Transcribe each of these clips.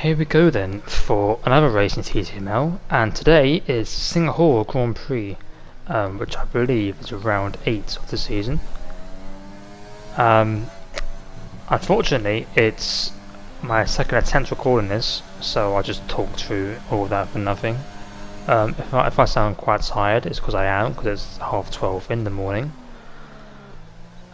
Here we go then for another race in TTML, and today is Singapore Grand Prix, which I believe is round 8 of the season. Unfortunately, it's my second attempt recording this, so I'll just talk through all of that for nothing. If I sound quite tired, it's because I am, because it's 12:30 in the morning.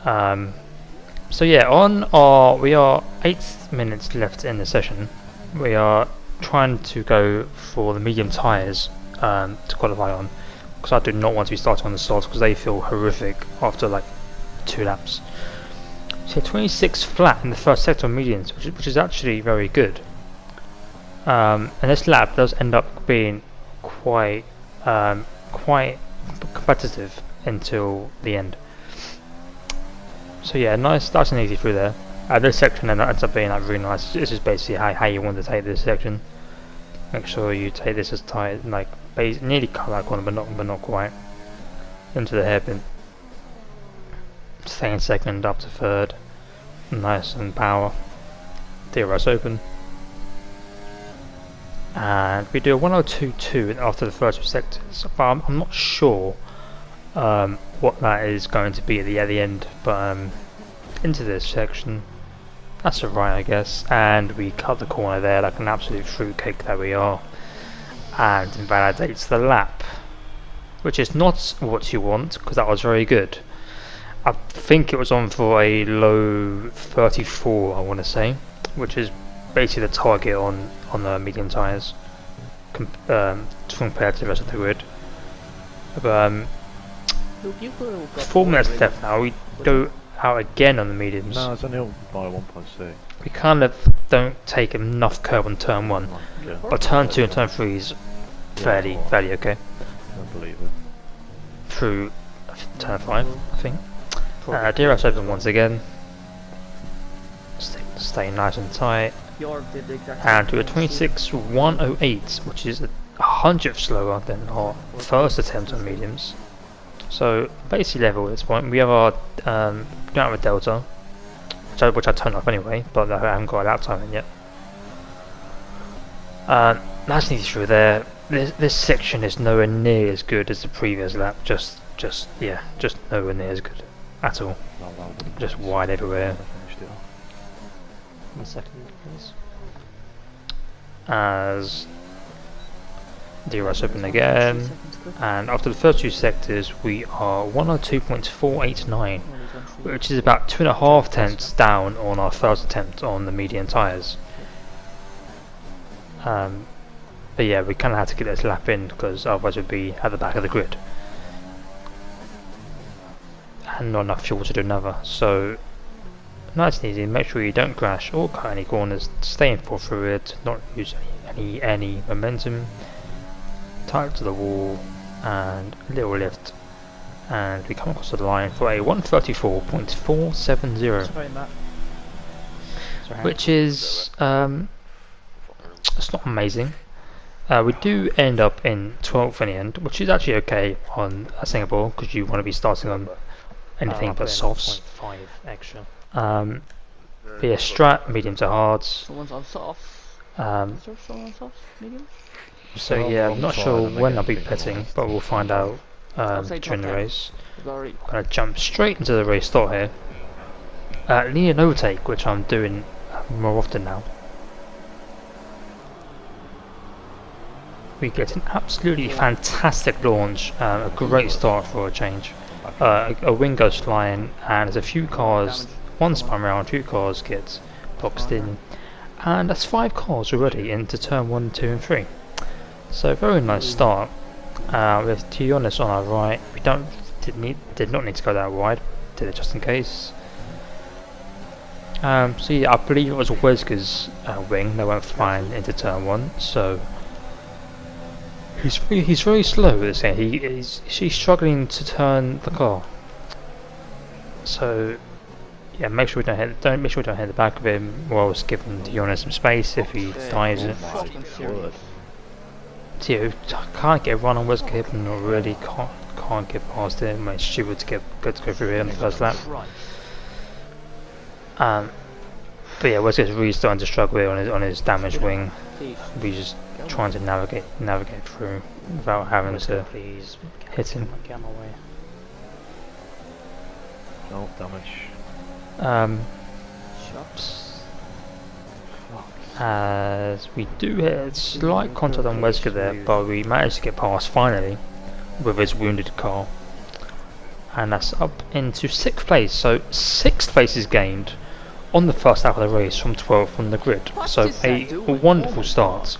So yeah, we are 8 minutes left in the session. We are trying to go for the medium tyres to qualify on, because I do not want to be starting on the softs because they feel horrific after like 2 laps. So 26 flat in the first sector of mediums, which is actually very good. And this lap does end up being quite competitive until the end. So yeah, nice, nice and easy through there. This section ends up being like really nice. This is basically how you want to take this section. Make sure you take this as tight, like nearly cut that corner, but not quite into the hairpin. Staying second up to third, nice and power. DRS open, and we do a 102.2 after the first 2 sectors. But I'm not sure what that is going to be at the end. But into this section. That's alright, I guess, and we cut the corner there like an absolute fruitcake that we are, and invalidates the lap, which is not what you want, because that was very good. I think it was on for a low 34, I want to say, which is basically the target on the medium tyres compared to the rest of the grid. But 4 minutes left now. We go out again on the mediums. No, it's only by 1.6. We kind of don't take enough curb on turn 1, Yeah. but turn 2 and turn 3 is fairly okay. I believe it. Through turn 5, I think. DRS open once again. Stay nice and tight. And do a 26.108, which is a 100th slower than our first attempt on mediums. So basically level at this point. We have our don't have a delta, which I turned off anyway, but I haven't got a lap time in yet. Nice and easy through there. This section is nowhere near as good as the previous lap. Just nowhere near as good at all. Just wide everywhere. 1 second, please. As DRS open again, and after the first 2 sectors we are 102.489, which is about 2.5 tenths down on our first attempt on the medium tyres. But yeah, we kind of had to get this lap in because otherwise we'd be at the back of the grid and not enough fuel to do another. So nice and easy. Make sure you don't crash or cut any corners, stay in full through it, not use any momentum. Tight to the wall and a little lift, and we come across the line for a 134.470, which is it's not amazing. We do end up in 12th in the end, which is actually okay on Singapore because you want to be starting on anything but softs. But yeah, strat, medium to hards. Someone's on soft. Is there someone on soft? Medium? So yeah, I'm not sure when I'll be pitting, but we'll find out during the race. I'm going to jump straight into the race start here. Linear overtake, which I'm doing more often now. We get an absolutely fantastic launch, a great start for a change. A wing goes flying, and there's a few cars, one spun around, 2 cars get boxed in, and that's 5 cars already into turn 1, 2 and 3. So very nice start. With Tionis on our right, we did not need to go that wide, did it just in case. So yeah, I believe it was Wesker's wing that went flying into turn 1. So he's very slow with this game. He's struggling to turn the car. So yeah, make sure we don't hit the back of him, whilst giving Tionis some space if he dives it. So yeah, can't get a run on Wesker, not really, can't get past him. It's stupid to go through here in the first lap. But yeah, Wesker's really starting to struggle here on his damaged wing. Please. We're just trying to navigate through without having to Please. hit him. Get on my way. No damage. Shots. As we do hit slight contact on Wesker there, but we managed to get past finally with his wounded car. And that's up into 6th place, so 6th place is gained on the first lap of the race from 12th on the grid. So a wonderful start.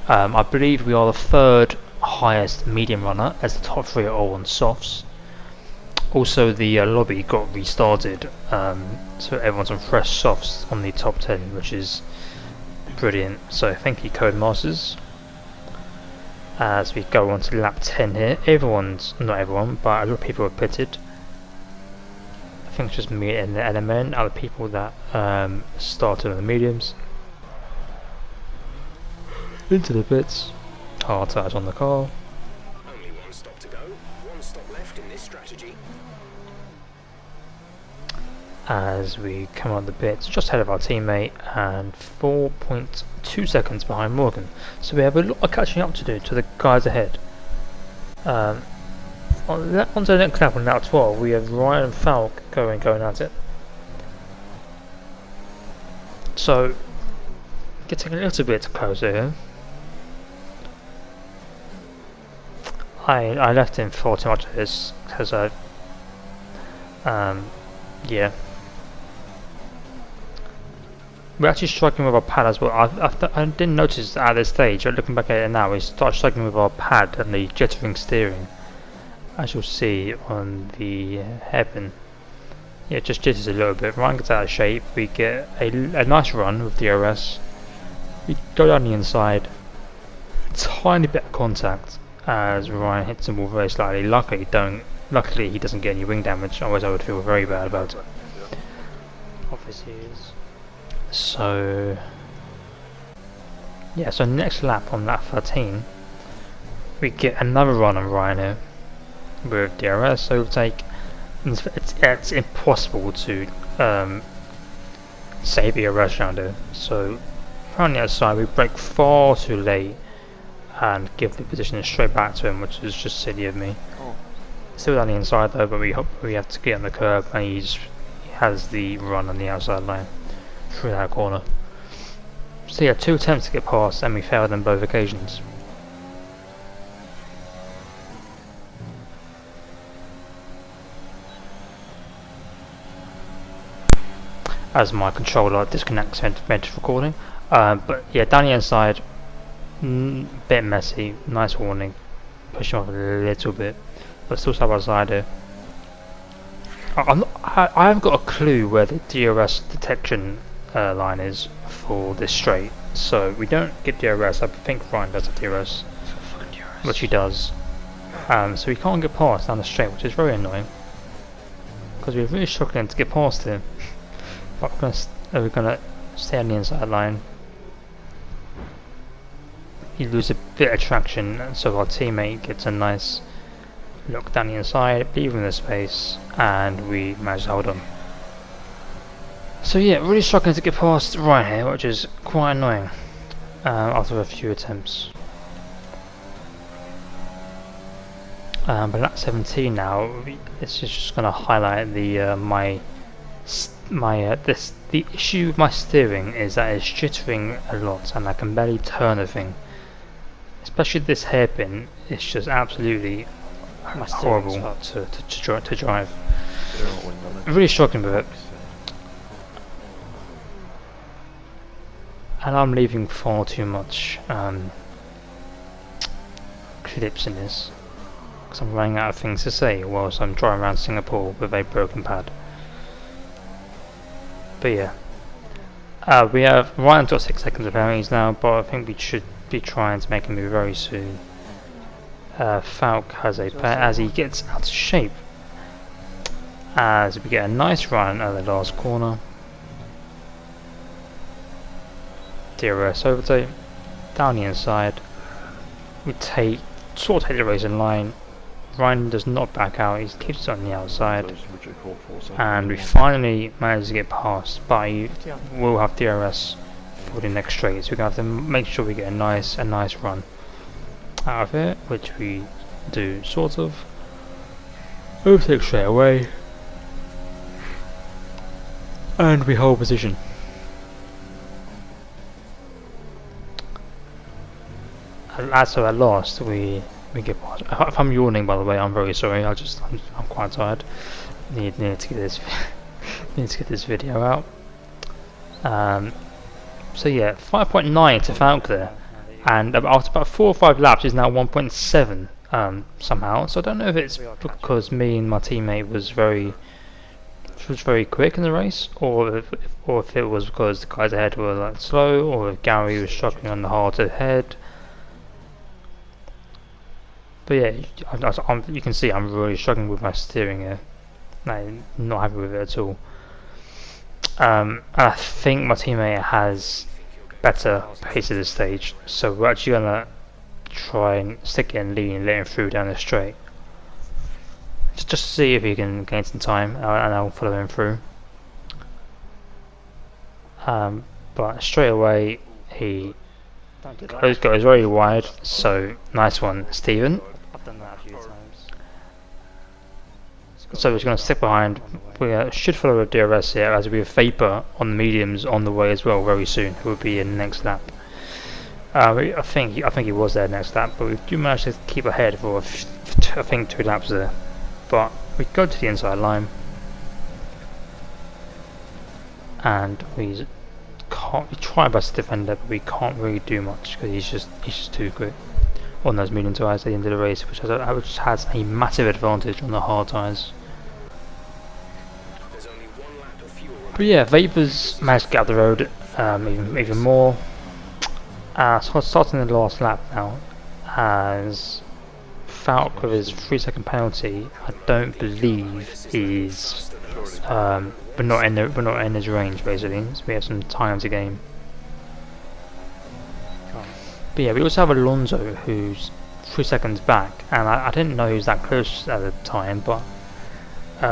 I believe we are the 3rd highest medium runner, as the top 3 are all on softs. Also the lobby got restarted, so everyone's on fresh softs on the top 10, which is brilliant. So thank you Codemasters. As we go on to lap 10 here, not everyone, but a lot of people have pitted. I think it's just me and the element, other people that started on the mediums. Into the pits, hard tires on the car. Only one stop to go, one stop left in this strategy. As we come on the pits, just ahead of our teammate and 4.2 seconds behind Morgan. So we have a lot of catching up to do to the guys ahead. On to the next lap on lap 12, we have Ryan and Falk going at it. So, getting a little bit closer here. I left him for too much of this because yeah. We're actually striking with our pad as well. I didn't notice at this stage, but looking back at it now, we start striking with our pad and the jittering steering. As you'll see on the hairpin. Yeah, it just jitters a little bit. Ryan gets out of shape, we get a nice run with DRS. We go down the inside, tiny bit of contact as Ryan hits the wall very slightly. Luckily he doesn't get any wing damage, otherwise I would feel very bad about it. Obviously is. So yeah, so next lap on lap 13 we get another run on Ryan here with DRS overtake. It's impossible to save DRS round here, so around the outside we brake far too late and give the position straight back to him, which is just silly of me. Oh. Still down the inside though, but we have to get on the curb, and he has the run on the outside line through that corner. So yeah, 2 attempts to get past and we failed on both occasions. As my controller disconnects vented recording. But yeah, down the inside, bit messy, nice warning. Push him off a little bit, but still side by side here. I haven't got a clue where the DRS detection line is for this straight, so we don't get DRS. I think Ryan does the DRS, which he does. So we can't get past down the straight, which is very annoying, because we're really struggling to get past him. But we're gonna stay on the inside line. You lose a bit of traction, so our teammate gets a nice look down the inside, leaving the space, and we manage to hold on. So yeah, really struggling to get past Ryan here, which is quite annoying after a few attempts. But lap 17 now, it's just going to highlight the the issue with my steering is that it's jittering a lot and I can barely turn the thing. Especially this hairpin, it's just absolutely horrible to drive. I'm really struggling with it. And I'm leaving far too much clips in this, because I'm running out of things to say whilst I'm driving around Singapore with a broken pad. But yeah, we have Ryan got 6 seconds of penalties now, but I think we should be trying to make a move very soon. Falk has a as he gets out of shape, as we get a nice run at the last corner. DRS overtake, down the inside. We take the race in line. Ryan does not back out, he keeps it on the outside. Those legit caught 4 seconds. And we finally managed to get past, but we'll have DRS for the next straight, so we're going to have to make sure we get a nice run out of it, which we do sort of. Overtake straight away, and we hold position. So at last we get past. If I'm yawning, by the way, I'm very sorry. I'm quite tired. Need to get this need to get this video out. So yeah, 5.9 to Falk there, and after about 4 or 5 laps is now 1.7 somehow. So I don't know if it's because me and my teammate was very quick in the race, or if it was because the guys ahead were like slow, or if Gary was struggling on the hard ahead. But yeah, you can see I'm really struggling with my steering here. I'm not happy with it at all. I think my teammate has better pace at this stage, so we're actually gonna try and stick it in lead and let him through down the straight. Just to see if he can gain some time, and I'll follow him through. But straight away he goes very wide, so nice one, Stephen. I've done that a few times. So we're just going to stick behind. We should follow a DRS here, as we have Vapor on the mediums on the way as well very soon, who will be in the next lap. I think he was there next lap, but we do manage to keep ahead for I think 2 laps there. But we go to the inside line, and we try our best to defend it, but we can't really do much because he's just too quick on those medium tyres at the end of the race, which has a massive advantage on the hard tyres. There's only 1 lap of fuel But yeah, Vapor's managed to get up the road even more. So starting the last lap now, as Falk with his 3-second penalty, I don't believe is we're not in his range basically, so we have some time to gain. But yeah, we also have Alonso who's 3 seconds back, and I didn't know he was that close at the time, but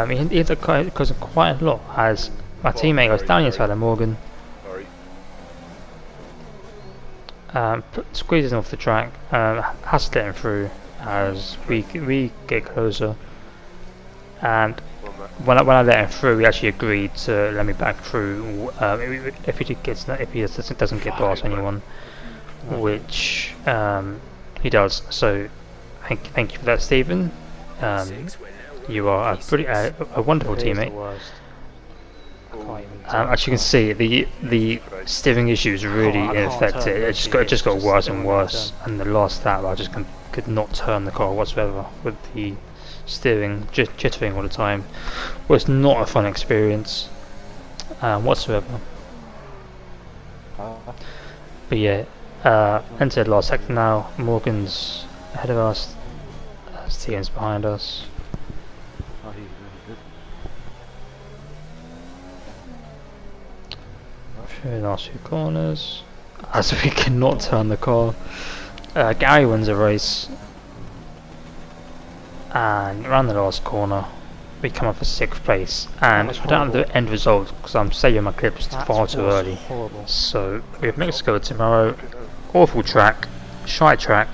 he hit goes quite a lot as my teammate goes down inside of Morgan, squeezes him off the track, has to let him through as we get closer, and when I let him through, he actually agreed to let me back through if he doesn't get past anyone, which he does. So thank you for that, Stephen. You are a wonderful teammate. As you can see, the steering issues really affected. It just got worse and worse. And the last lap, I just could not turn the car whatsoever with the steering jittering all the time. Was not a fun experience whatsoever. But yeah, entered last sector now. Morgan's ahead of us. Stephen's behind us. Through the last few corners, as we cannot turn the car. Gary wins the race, and around the last corner we come up for 6th place, and I don't have the end result because I'm saving my clips far too early. So we have Mexico tomorrow, awful track, shy track,